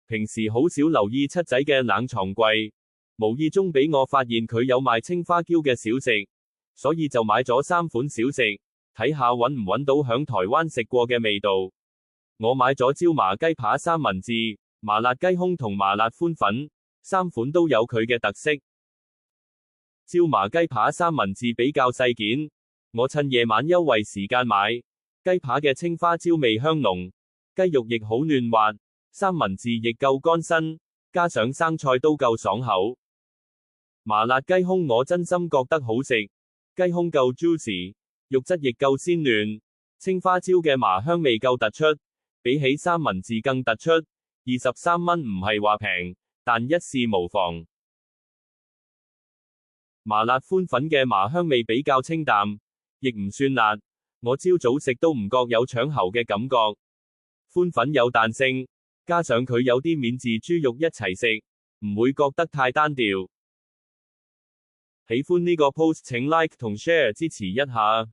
平時好少留意七仔嘅冷藏櫃，無意中俾我發現佢有賣青花椒嘅小食，所以就買咗3款小食，睇下搵唔搵到響台灣食過嘅味道。我買咗椒麻雞扒三文治、麻辣雞胸同麻辣寬粉，3款都有佢嘅特色。椒麻雞扒三文治比較細件，我趁夜晚優惠時間買。雞扒嘅青花椒味香濃，雞肉亦好嫩滑，三文治亦夠乾身，加上生菜都夠爽口。麻辣雞胸我真心覺得好食，雞胸夠 juicy， 肉質亦夠鮮嫩，青花椒嘅麻香味夠突出，比起三文治更突出。23蚊唔係話平，但一試無妨。麻辣寬粉嘅麻香味比較清淡，亦唔算辣，我朝早食都唔覺有搶喉嘅感覺。寬粉有彈性，加上佢有啲免治豬肉一齊食，唔會覺得太單調。喜歡呢個 post 請 like 同 share 支持一下。